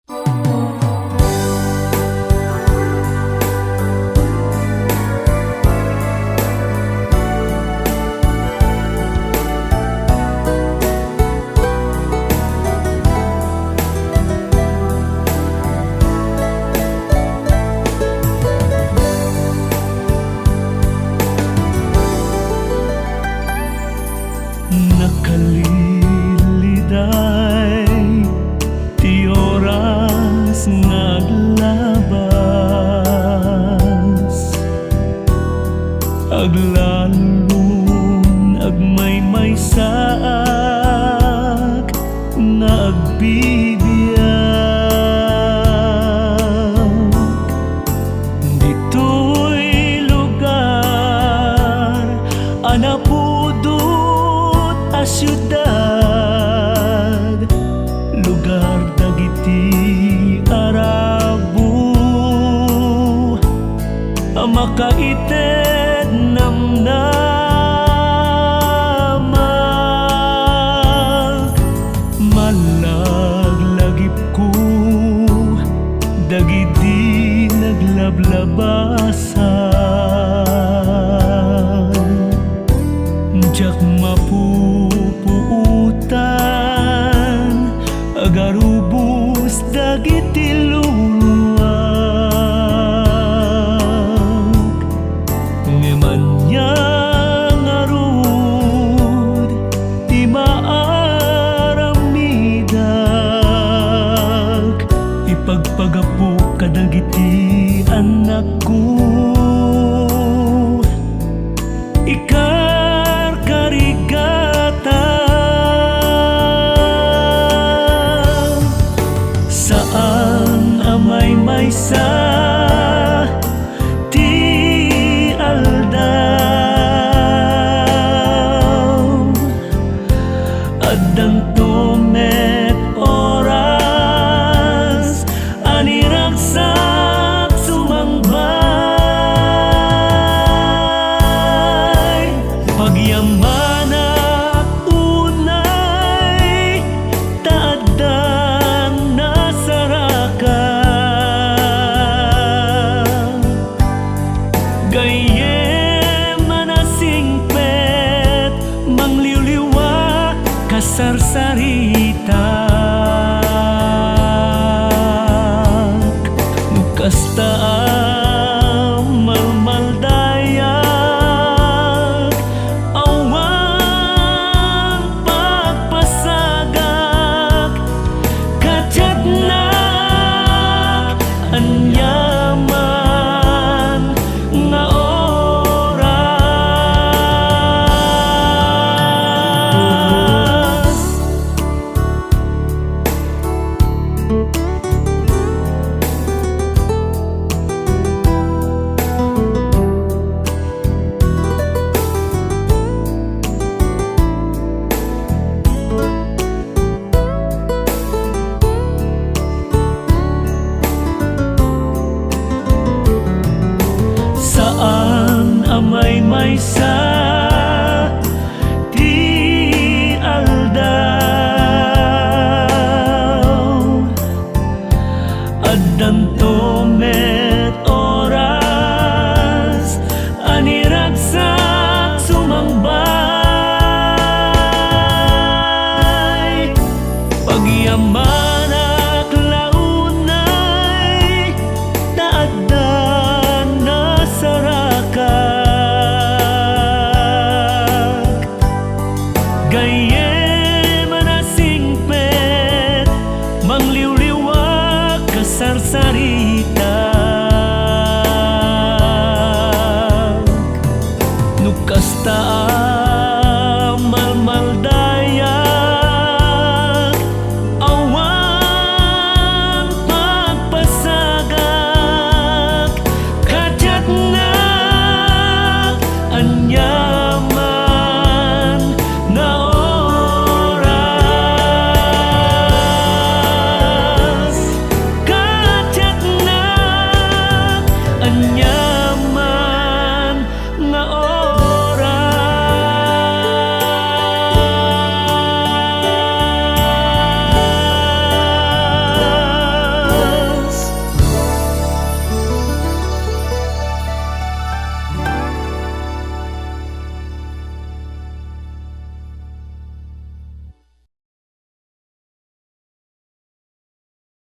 Nakaliliday ti oras naglabas, aglalon agmaymay saak na agbibiyak. Dito'y lugar anapudot a syudad, lugar dagiti Arabo makaited namnamag. Malaglagip ko dagiti naglablabasan, jak mapupuutan agarubos dagiti luwag. Ngemanyang arud ti maaramidak, ipagpagapu kadagiti anak ko. Ikarkarigata saan amay maysa ti aldaw, addang tumet oras aniragsak sumangbay. Pagyamanak unay taaddan nasaraka, gayem manasingpet mangliwliwa kasarsarita.